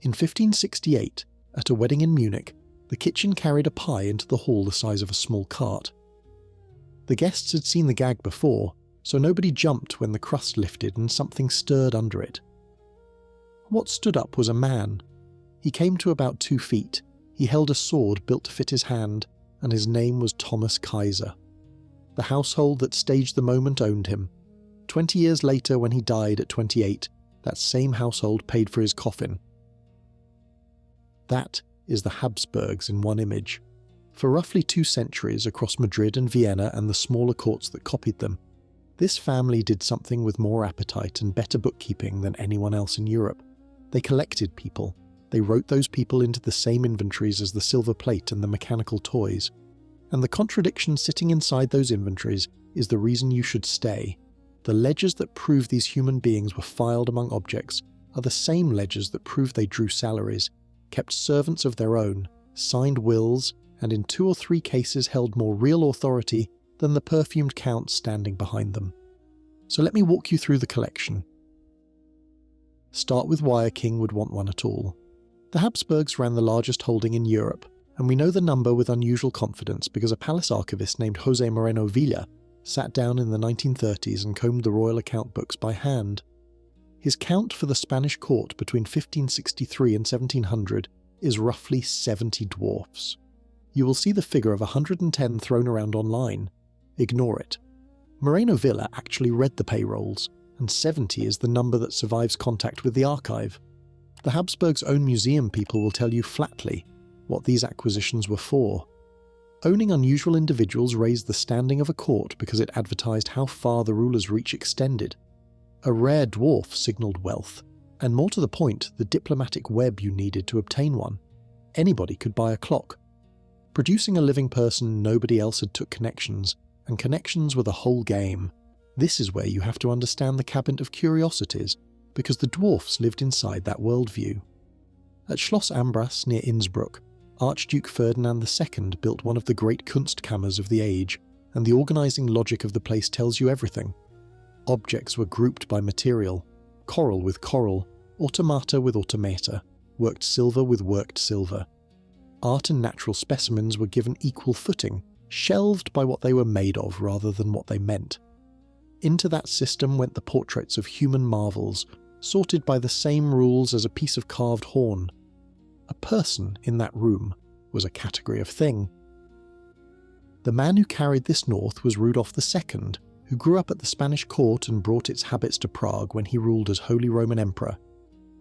In 1568, at a wedding in Munich, the kitchen carried a pie into the hall the size of a small cart. The guests had seen the gag before, so nobody jumped when the crust lifted and something stirred under it. What stood up was a man. He came to about 2 feet, he held a sword built to fit his hand, and his name was Thomas Kaiser. The household that staged the moment owned him. 20 years later, when he died at 28, that same household paid for his coffin. That is the Habsburgs in one image. For roughly 2 centuries across Madrid and Vienna and the smaller courts that copied them, this family did something with more appetite and better bookkeeping than anyone else in Europe. They collected people. They wrote those people into the same inventories as the silver plate and the mechanical toys. And the contradiction sitting inside those inventories is the reason you should stay. The ledgers that prove these human beings were filed among objects are the same ledgers that prove they drew salaries, kept servants of their own, signed wills, and in 2 or 3 cases held more real authority than the perfumed counts standing behind them. So let me walk you through the collection. Start with why a king would want one at all. The Habsburgs ran the largest holding in Europe, and we know the number with unusual confidence because a palace archivist named José Moreno Villa sat down in the 1930s and combed the royal account books by hand. His count for the Spanish court between 1563 and 1700 is roughly 70 dwarfs. You will see the figure of 110 thrown around online. Ignore it. Moreno Villa actually read the payrolls, and 70 is the number that survives contact with the archive. The Habsburgs' own museum people will tell you flatly what these acquisitions were for. Owning unusual individuals raised the standing of a court because it advertised how far the ruler's reach extended. A rare dwarf signalled wealth, and more to the point, the diplomatic web you needed to obtain one. Anybody could buy a clock. Producing a living person, nobody else had took connections, and connections were the whole game. This is where you have to understand the cabinet of Curiosities, because the dwarfs lived inside that worldview. At Schloss Ambras near Innsbruck, Archduke Ferdinand II built one of the great Kunstkammers of the age, and the organising logic of the place tells you everything. Objects were grouped by material, coral with coral, automata with automata, worked silver with worked silver. Art and natural specimens were given equal footing, shelved by what they were made of rather than what they meant. Into that system went the portraits of human marvels, sorted by the same rules as a piece of carved horn. A person in that room was a category of thing. The man who carried this north was Rudolf II, who grew up at the Spanish court and brought its habits to Prague when he ruled as Holy Roman Emperor.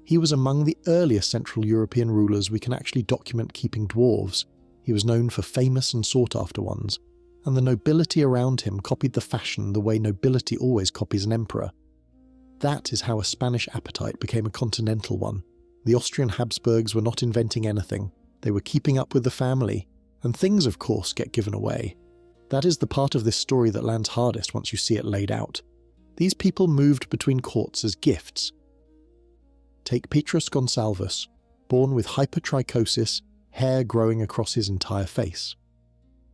He was among the earliest Central European rulers we can actually document keeping dwarves. He was known for famous and sought-after ones, and the nobility around him copied the fashion the way nobility always copies an emperor. That is how a Spanish appetite became a continental one. The Austrian Habsburgs were not inventing anything, they were keeping up with the family, and things of course get given away. That is the part of this story that lands hardest once you see it laid out. These people moved between courts as gifts. Take Petrus Gonsalvus, born with hypertrichosis, hair growing across his entire face.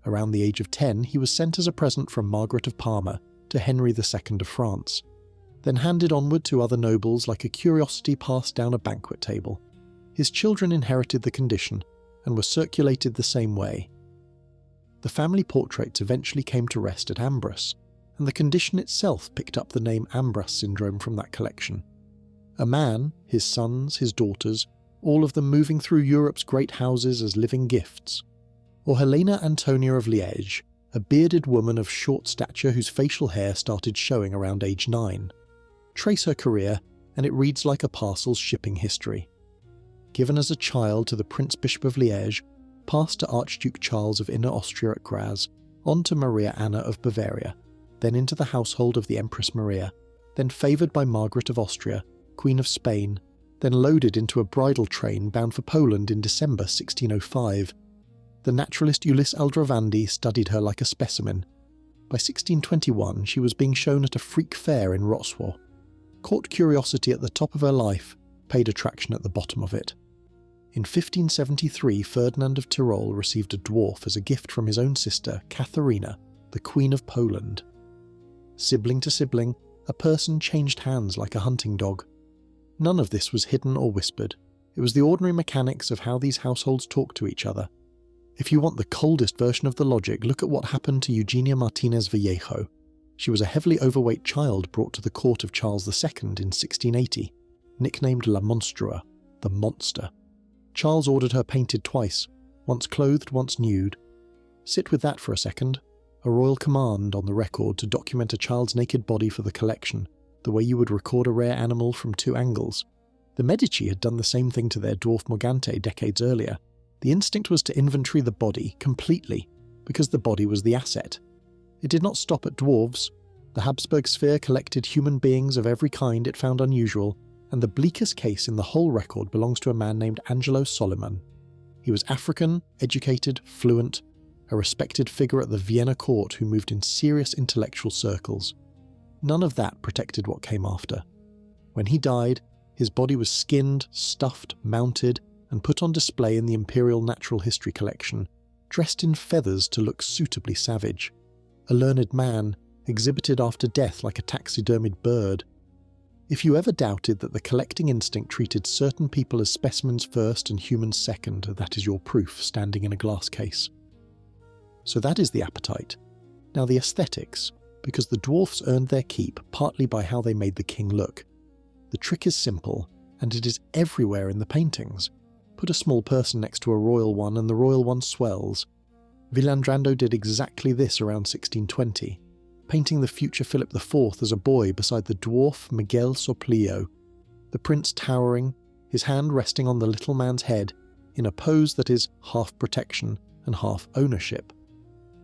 Around the age of 10, he was sent as a present from Margaret of Parma to Henry II of France, then handed onward to other nobles like a curiosity passed down a banquet table. His children inherited the condition and were circulated the same way. The family portraits eventually came to rest at Ambras, and the condition itself picked up the name Ambras syndrome from that collection. A man, his sons, his daughters, all of them moving through Europe's great houses as living gifts. Or Helena Antonia of Liège, a bearded woman of short stature whose facial hair started showing around age 9. Trace her career, and it reads like a parcel's shipping history. Given as a child to the Prince Bishop of Liège, passed to Archduke Charles of Inner Austria at Graz, on to Maria Anna of Bavaria, then into the household of the Empress Maria, then favoured by Margaret of Austria, Queen of Spain, then loaded into a bridal train bound for Poland in December 1605. The naturalist Ulysse Aldrovandi studied her like a specimen. By 1621 she was being shown at a freak fair in Wrocław. Caught curiosity at the top of her life, paid attraction at the bottom of it. In 1573 Ferdinand of Tyrol received a dwarf as a gift from his own sister, Katharina, the Queen of Poland. Sibling to sibling, a person changed hands like a hunting dog. None of this was hidden or whispered. It was the ordinary mechanics of how these households talked to each other. If you want the coldest version of the logic, look at what happened to Eugenia Martinez Vallejo. She was a heavily overweight child brought to the court of Charles II in 1680, nicknamed La Monstrua, the monster. Charles ordered her painted twice, once clothed, once nude. Sit with that for a second. A royal command on the record to document a child's naked body for the collection, the way you would record a rare animal from two angles. The Medici had done the same thing to their Dwarf Morgante decades earlier. The instinct was to inventory the body completely, because the body was the asset. It did not stop at dwarves. The Habsburg sphere collected human beings of every kind it found unusual, and the bleakest case in the whole record belongs to a man named Angelo Soliman. He was African, educated, fluent, a respected figure at the Vienna court who moved in serious intellectual circles. None of that protected what came after. When he died, his body was skinned, stuffed, mounted, and put on display in the Imperial Natural History Collection, dressed in feathers to look suitably savage. A learned man, exhibited after death like a taxidermied bird. If you ever doubted that the collecting instinct treated certain people as specimens first and humans second, that is your proof standing in a glass case. So that is the appetite. Now the aesthetics, because the dwarfs earned their keep partly by how they made the king look. The trick is simple, and it is everywhere in the paintings. Put a small person next to a royal one and the royal one swells. Villandrando did exactly this around 1620, painting the future Philip IV as a boy beside the dwarf Miguel Soplio, the prince towering, his hand resting on the little man's head, in a pose that is half protection and half ownership.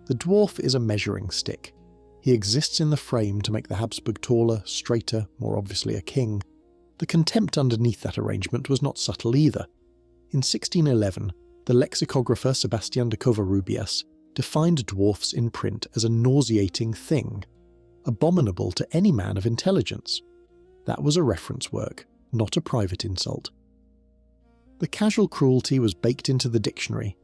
The dwarf is a measuring stick. He exists in the frame to make the Habsburg taller, straighter, more obviously a king. The contempt underneath that arrangement was not subtle either. In 1611, the lexicographer Sebastián de Covarrubias defined dwarfs in print as a nauseating thing, abominable to any man of intelligence. That was a reference work, not a private insult. The casual cruelty was baked into the dictionary,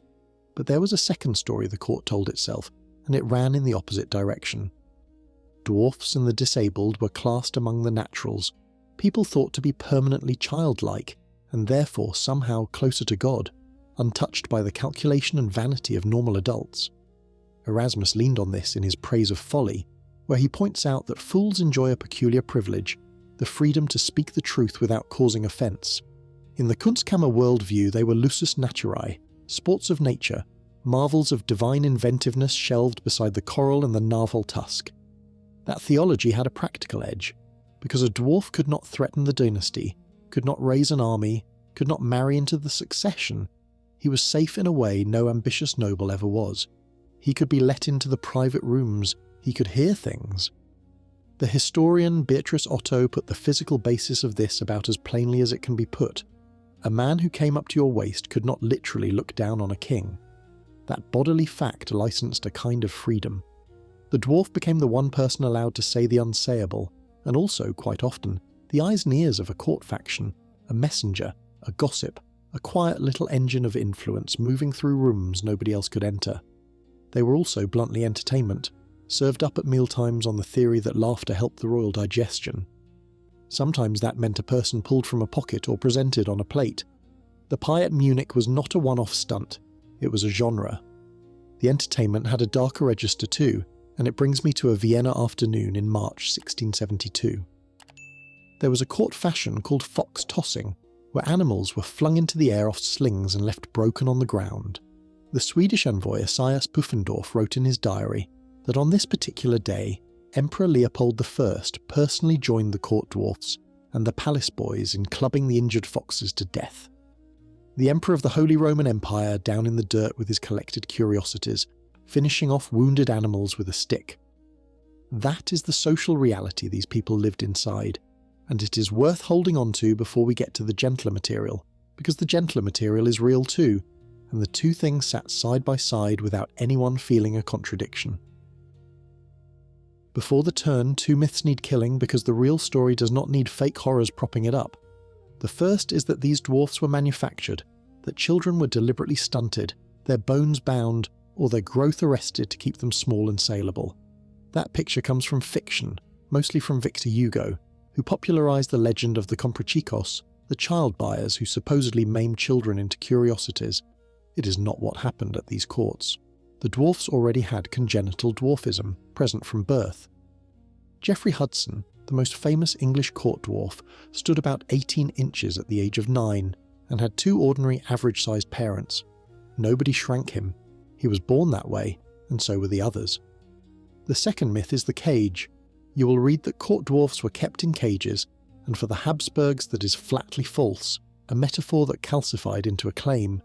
but there was a second story the court told itself, and it ran in the opposite direction. Dwarfs and the disabled were classed among the naturals, people thought to be permanently childlike, and therefore somehow closer to God, untouched by the calculation and vanity of normal adults. Erasmus leaned on this in his Praise of Folly, where he points out that fools enjoy a peculiar privilege, the freedom to speak the truth without causing offence. In the Kunstkammer worldview they were lusus naturae, sports of nature, marvels of divine inventiveness shelved beside the coral and the narwhal tusk. That theology had a practical edge, because a dwarf could not threaten the dynasty, could not raise an army, could not marry into the succession. He was safe in a way no ambitious noble ever was. He could be let into the private rooms, he could hear things. The historian Beatrice Otto put the physical basis of this about as plainly as it can be put. A man who came up to your waist could not literally look down on a king. That bodily fact licensed a kind of freedom. The dwarf became the one person allowed to say the unsayable, and also, quite often, the eyes and ears of a court faction, a messenger, a gossip, a quiet little engine of influence moving through rooms nobody else could enter. They were also bluntly entertainment, served up at mealtimes on the theory that laughter helped the royal digestion. Sometimes that meant a person pulled from a pocket or presented on a plate. The pie at Munich was not a one-off stunt, it was a genre. The entertainment had a darker register too, and it brings me to a Vienna afternoon in March 1672. There was a court fashion called fox tossing, where animals were flung into the air off slings and left broken on the ground. The Swedish envoy Esaias Pufendorf wrote in his diary that on this particular day, Emperor Leopold I personally joined the court dwarfs and the palace boys in clubbing the injured foxes to death. The Emperor of the Holy Roman Empire down in the dirt with his collected curiosities, finishing off wounded animals with a stick. That is the social reality these people lived inside, and it is worth holding on to before we get to the gentler material, because the gentler material is real too, and the two things sat side by side without anyone feeling a contradiction. Before the turn, two myths need killing because the real story does not need fake horrors propping it up. The first is that these dwarfs were manufactured, that children were deliberately stunted, their bones bound, or their growth arrested to keep them small and saleable. That picture comes from fiction, mostly from Victor Hugo, who popularised the legend of the Comprachicos, the child buyers who supposedly maim children into curiosities. It is not what happened at these courts. The dwarfs already had congenital dwarfism, present from birth. Geoffrey Hudson, the most famous English court dwarf, stood about 18 inches at the age of 9 and had 2 ordinary average-sized parents. Nobody shrank him. He was born that way, and so were the others. The second myth is the cage. You will read that court dwarfs were kept in cages, and for the Habsburgs that is flatly false, a metaphor that calcified into a claim.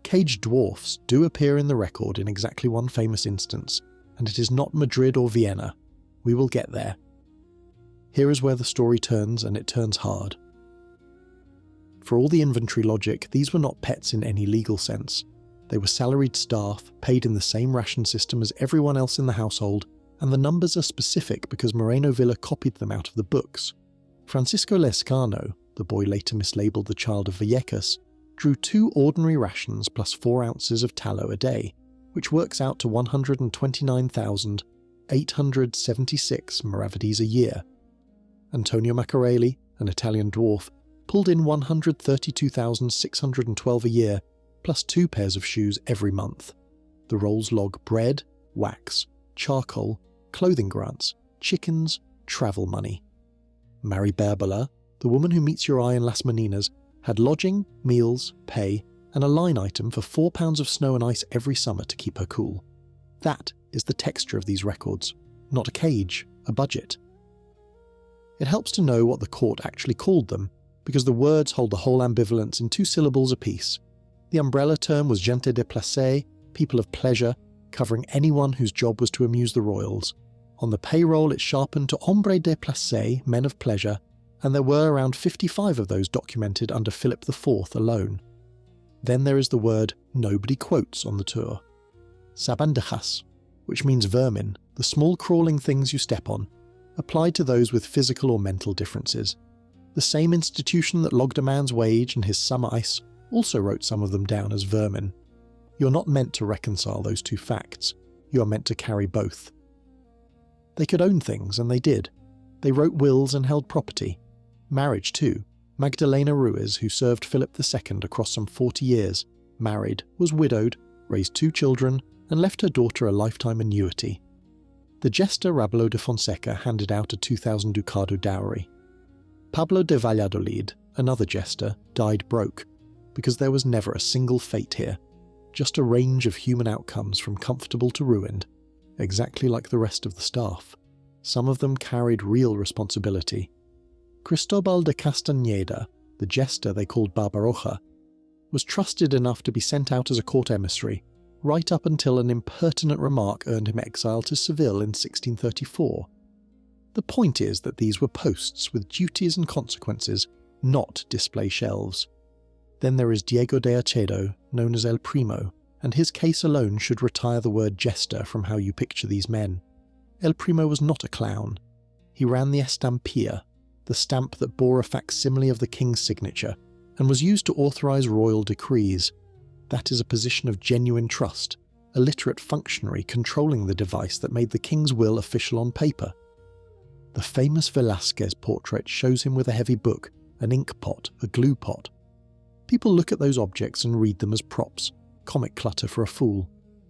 Caged dwarfs do appear in the record in exactly one famous instance, and it is not Madrid or Vienna. We will get there. Here is where the story turns, and it turns hard. For all the inventory logic, these were not pets in any legal sense. They were salaried staff, paid in the same ration system as everyone else in the household, and the numbers are specific because Moreno Villa copied them out of the books. Francisco Lescano, the boy later mislabeled the child of Vallecas, drew 2 ordinary rations plus 4 ounces of tallow a day, which works out to 129,876 maravedis a year. Antonio Maccarelli, an Italian dwarf, pulled in 132,612 a year, plus 2 pairs of shoes every month. The rolls log bread, wax, charcoal, clothing grants, chickens, travel money. Mary Berbola, the woman who meets your eye in Las Meninas, had lodging, meals, pay, and a line item for 4 pounds of snow and ice every summer to keep her cool. That is the texture of these records, not a cage, a budget. It helps to know what the court actually called them, because the words hold the whole ambivalence in 2 syllables apiece. The umbrella term was gente de placer, people of pleasure, covering anyone whose job was to amuse the royals. On the payroll it sharpened to hombre de placer, men of pleasure, and there were around 55 of those documented under Philip IV alone. Then there is the word nobody quotes on the tour. Sabandejas, which means vermin, the small crawling things you step on, applied to those with physical or mental differences. The same institution that logged a man's wage and his summer ice also wrote some of them down as vermin. You're not meant to reconcile those 2 facts. You are meant to carry both. They could own things, and they did. They wrote wills and held property. Marriage too. Magdalena Ruiz, who served Philip II across some 40 years, married, was widowed, raised 2 children, and left her daughter a lifetime annuity. The jester Rabelo de Fonseca handed out a 2,000 ducado dowry. Pablo de Valladolid, another jester, died broke, because there was never a single fate here, just a range of human outcomes from comfortable to ruined, exactly like the rest of the staff. Some of them carried real responsibility. Cristobal de Castañeda, the jester they called Barbaroja, was trusted enough to be sent out as a court emissary, right up until an impertinent remark earned him exile to Seville in 1634. The point is that these were posts with duties and consequences, not display shelves. Then there is Diego de Acedo, known as El Primo, and his case alone should retire the word jester from how you picture these men. El Primo was not a clown. He ran the estampilla, the stamp that bore a facsimile of the king's signature, and was used to authorise royal decrees. That is a position of genuine trust, a literate functionary controlling the device that made the king's will official on paper. The famous Velázquez portrait shows him with a heavy book, an ink pot, a glue pot. People look at those objects and read them as props, comic clutter for a fool.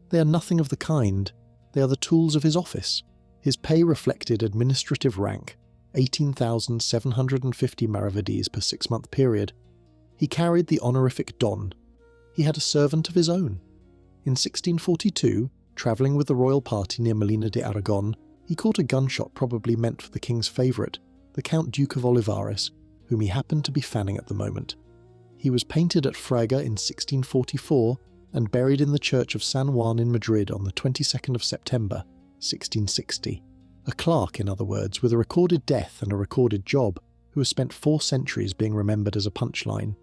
They are nothing of the kind. They are the tools of his office. His pay reflected administrative rank, 18,750 maravedis per 6-month period. He carried the honorific Don. He had a servant of his own. In 1642, travelling with the royal party near Molina de Aragon, he caught a gunshot probably meant for the king's favourite, the Count Duke of Olivares, whom he happened to be fanning at the moment. He was painted at Fraga in 1644 and buried in the church of San Juan in Madrid on the 22nd of September, 1660. A clerk, in other words, with a recorded death and a recorded job, who has spent 4 centuries being remembered as a punchline.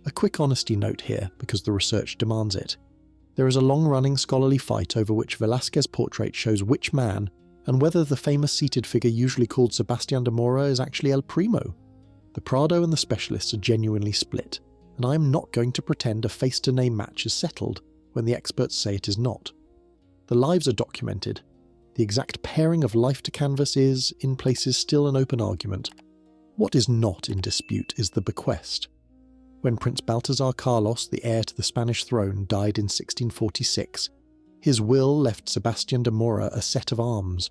A quick honesty note here, because the research demands it. There is a long-running scholarly fight over which Velázquez portrait shows which man, and whether the famous seated figure usually called Sebastián de Morra is actually El Primo. The Prado and the specialists are genuinely split, and I am not going to pretend a face-to-name match is settled when the experts say it is not. The lives are documented. The exact pairing of life to canvas is, in places, still an open argument. What is not in dispute is the bequest. When Prince Baltasar Carlos, the heir to the Spanish throne, died in 1646, his will left Sebastian de Morra a set of arms: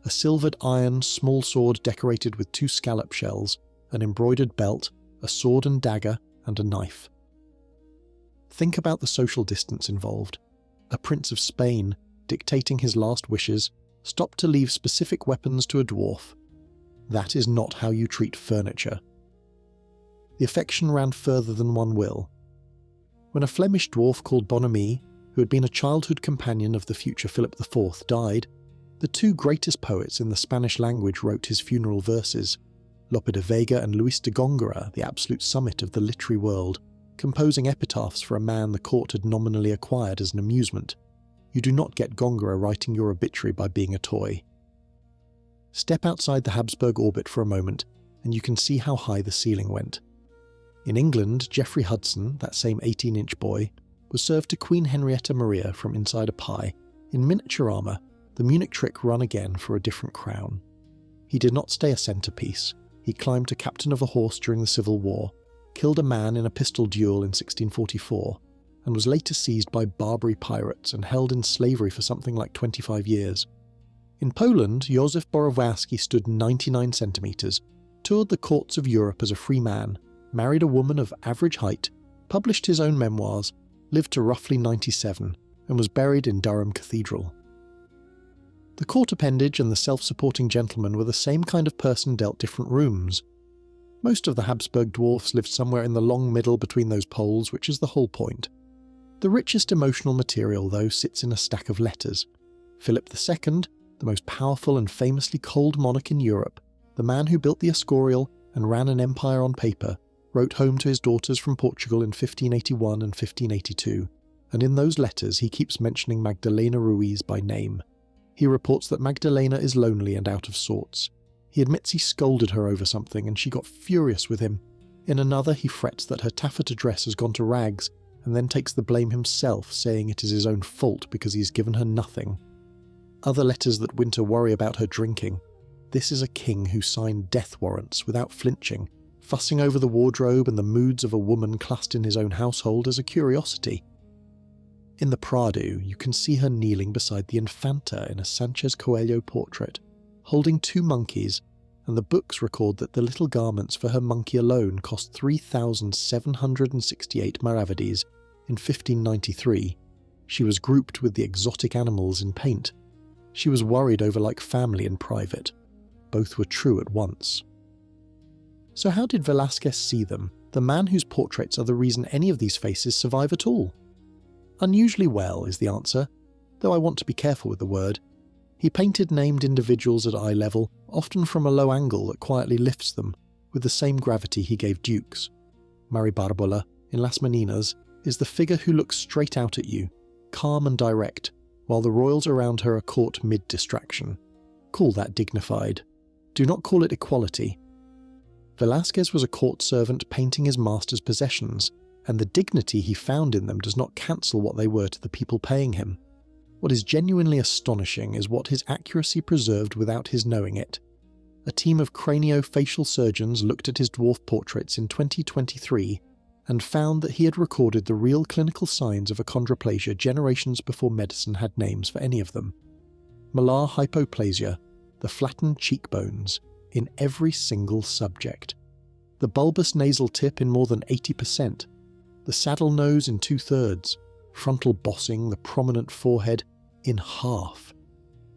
a silvered iron small sword decorated with 2 scallop shells, an embroidered belt, a sword and dagger, and a knife. Think about the social distance involved. A Prince of Spain, dictating his last wishes, stopped to leave specific weapons to a dwarf. That is not how you treat furniture. The affection ran further than one will. When a Flemish dwarf called Bonamy, who had been a childhood companion of the future Philip IV, died, the 2 greatest poets in the Spanish language wrote his funeral verses: Lope de Vega and Luis de Góngora, the absolute summit of the literary world, composing epitaphs for a man the court had nominally acquired as an amusement. You do not get Góngora writing your obituary by being a toy. Step outside the Habsburg orbit for a moment, and you can see how high the ceiling went. In England, Geoffrey Hudson, that same 18-inch boy, was served to Queen Henrietta Maria from inside a pie, in miniature armour, the Munich trick run again for a different crown. He did not stay a centrepiece. He climbed to captain of a horse during the Civil War, killed a man in a pistol duel in 1644, and was later seized by Barbary pirates and held in slavery for something like 25 years. In Poland, Józef Borowski stood 99 centimetres, toured the courts of Europe as a free man, married a woman of average height, published his own memoirs, lived to roughly 97, and was buried in Durham Cathedral. The court appendage and the self-supporting gentleman were the same kind of person dealt different rooms. Most of the Habsburg dwarfs lived somewhere in the long middle between those poles, which is the whole point. The richest emotional material, though, sits in a stack of letters. Philip II, the most powerful and famously cold monarch in Europe, the man who built the Escorial and ran an empire on paper, wrote home to his daughters from Portugal in 1581 and 1582, and in those letters he keeps mentioning Magdalena Ruiz by name. He reports that Magdalena is lonely and out of sorts. He admits he scolded her over something and she got furious with him. In another, he frets that her taffeta dress has gone to rags and then takes the blame himself, saying it is his own fault because he's given her nothing. Other letters that Winter worry about her drinking. This is a king who signed death warrants without flinching, fussing over the wardrobe and the moods of a woman classed in his own household as a curiosity. In the Prado, you can see her kneeling beside the Infanta in a Sanchez Coelho portrait, holding 2 monkeys, and the books record that the little garments for her monkey alone cost 3,768 maravedis in 1593. She was grouped with the exotic animals in paint. She was worried over like family in private. Both were true at once. So how did Velázquez see them, the man whose portraits are the reason any of these faces survive at all? Unusually well is the answer, though I want to be careful with the word. He painted named individuals at eye level, often from a low angle that quietly lifts them, with the same gravity he gave dukes. Maribarbola, in Las Meninas, is the figure who looks straight out at you, calm and direct, while the royals around her are caught mid-distraction. Call that dignified. Do not call it equality. Velázquez was a court servant painting his master's possessions, and the dignity he found in them does not cancel what they were to the people paying him. What is genuinely astonishing is what his accuracy preserved without his knowing it. A team of craniofacial surgeons looked at his dwarf portraits in 2023 and found that he had recorded the real clinical signs of achondroplasia generations before medicine had names for any of them. Malar hypoplasia, the flattened cheekbones, in every single subject. The bulbous nasal tip in more than 80%. The saddle nose in 2/3, frontal bossing, the prominent forehead, in half.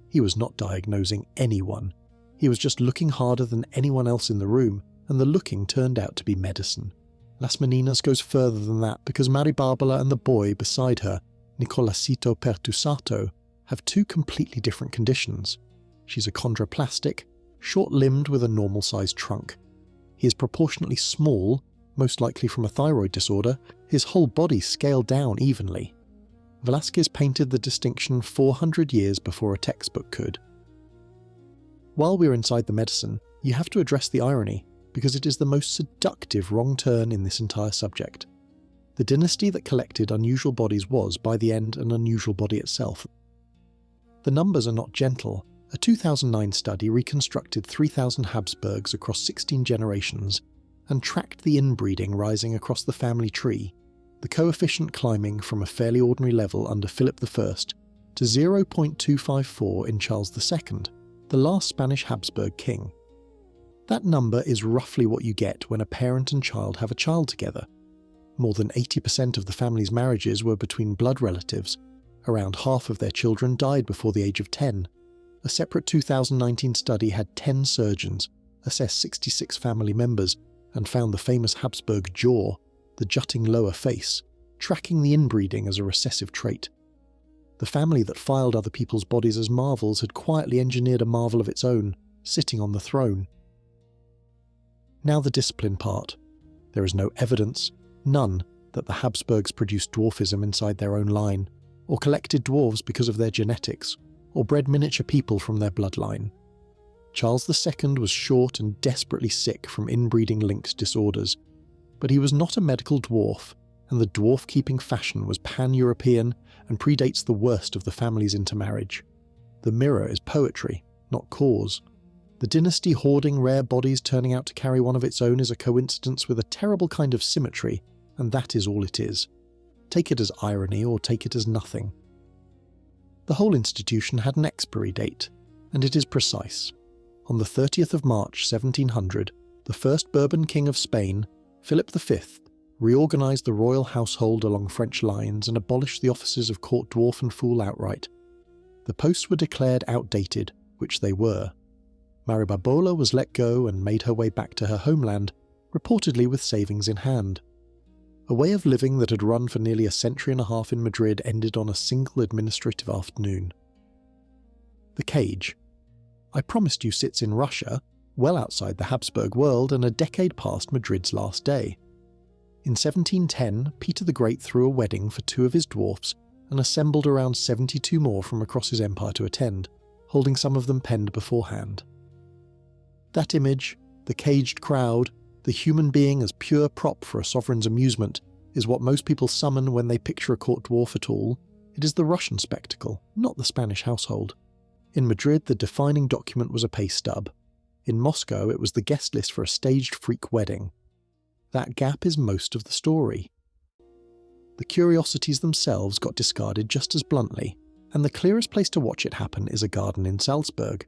He was not diagnosing anyone. He was just looking harder than anyone else in the room, and the looking turned out to be medicine. Las Meninas goes further than that because Maribarbola and the boy beside her, Nicolasito Pertusato, have 2 completely different conditions. She's achondroplastic, short-limbed with a normal-sized trunk. He is proportionately small, most likely from a thyroid disorder, his whole body scaled down evenly. Velázquez painted the distinction 400 years before a textbook could. While we're inside the medicine, you have to address the irony, because it is the most seductive wrong turn in this entire subject. The dynasty that collected unusual bodies was, by the end, an unusual body itself. The numbers are not gentle, A 2009 study reconstructed 3,000 Habsburgs across 16 generations and tracked the inbreeding rising across the family tree, the coefficient climbing from a fairly ordinary level under Philip I to 0.254 in Charles II, the last Spanish Habsburg king. That number is roughly what you get when a parent and child have a child together. More than 80% of the family's marriages were between blood relatives. Around half of their children died before the age of 10. A separate 2019 study had 10 surgeons, assessed 66 family members, and found the famous Habsburg jaw, the jutting lower face, tracking the inbreeding as a recessive trait. The family that filed other people's bodies as marvels had quietly engineered a marvel of its own, sitting on the throne. Now the discipline part. There is no evidence, none, that the Habsburgs produced dwarfism inside their own line, or collected dwarves because of their genetics, or bred miniature people from their bloodline. Charles II was short and desperately sick from inbreeding-linked disorders, but he was not a medical dwarf, and the dwarf-keeping fashion was pan-European and predates the worst of the family's intermarriage. The mirror is poetry, not cause. The dynasty hoarding rare bodies turning out to carry one of its own is a coincidence with a terrible kind of symmetry, and that is all it is. Take it as irony or take it as nothing. The whole institution had an expiry date, and it is precise. On the 30th of March 1700, the first Bourbon king of Spain, Philip V, reorganised the royal household along French lines and abolished the offices of court dwarf and fool outright. The posts were declared outdated, which they were. Maribabola was let go and made her way back to her homeland, reportedly with savings in hand. A way of living that had run for nearly a century and a half in Madrid ended on a single administrative afternoon. The cage. I promised you sits in Russia, well outside the Habsburg world and a decade past Madrid's last day. In 1710, Peter the Great threw a wedding for 2 of his dwarfs and assembled around 72 more from across his empire to attend, holding some of them penned beforehand. That image, the caged crowd, the human being as pure prop for a sovereign's amusement, is what most people summon when they picture a court dwarf at all. It is the Russian spectacle, not the Spanish household. In Madrid, the defining document was a pay stub. In Moscow, it was the guest list for a staged freak wedding. That gap is most of the story. The curiosities themselves got discarded just as bluntly, and the clearest place to watch it happen is a garden in Salzburg.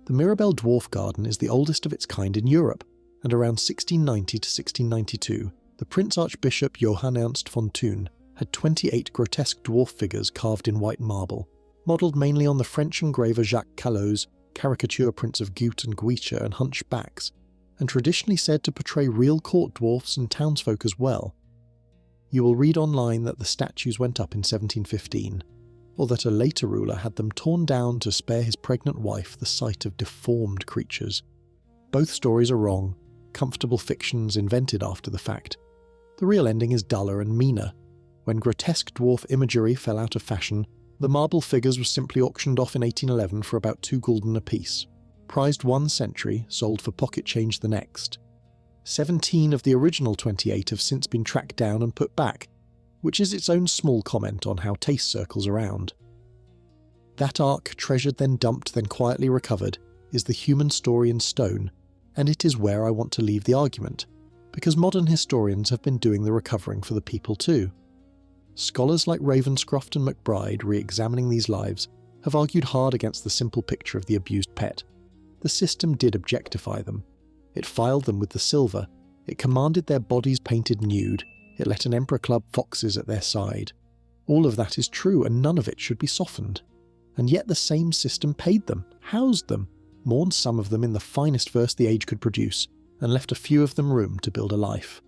The Mirabell Dwarf Garden is the oldest of its kind in Europe, and around 1690 to 1692, the Prince Archbishop Johann Ernst von Thun had 28 grotesque dwarf figures carved in white marble, modelled mainly on the French engraver Jacques Callot's caricature prints of Goethe and Guiche and hunchbacks, and traditionally said to portray real court dwarfs and townsfolk as well. You will read online that the statues went up in 1715, or that a later ruler had them torn down to spare his pregnant wife the sight of deformed creatures. Both stories are wrong, comfortable fictions invented after the fact. The real ending is duller and meaner. When grotesque dwarf imagery fell out of fashion, the marble figures were simply auctioned off in 1811 for about 2 gulden apiece. Prized one century, sold for pocket change the next. 17 of the original 28 have since been tracked down and put back, which is its own small comment on how taste circles around. That ark, treasured then dumped then quietly recovered, is the human story in stone, and it is where I want to leave the argument, because modern historians have been doing the recovering for the people too. Scholars like Ravenscroft and McBride, re-examining these lives, have argued hard against the simple picture of the abused pet. The system did objectify them. It filed them with the silver, it commanded their bodies painted nude, it let an emperor club foxes at their side. All of that is true and none of it should be softened. And yet the same system paid them, housed them, mourned some of them in the finest verse the age could produce, and left a few of them room to build a life.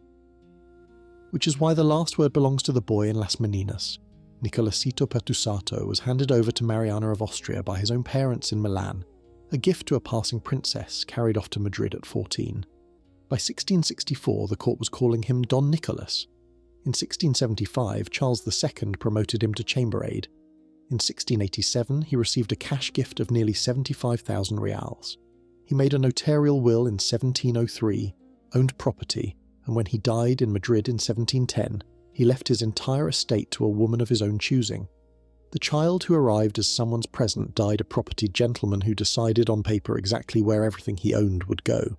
Which is why the last word belongs to the boy in Las Meninas. Nicolasito Pertusato was handed over to Mariana of Austria by his own parents in Milan, a gift to a passing princess carried off to Madrid at 14. By 1664 the court was calling him Don Nicholas. In 1675 Charles II promoted him to chamber-aide. In 1687 he received a cash gift of nearly 75,000 reals. He made a notarial will in 1703, owned property, and when he died in Madrid in 1710, he left his entire estate to a woman of his own choosing. The child who arrived as someone's present died a property gentleman who decided on paper exactly where everything he owned would go.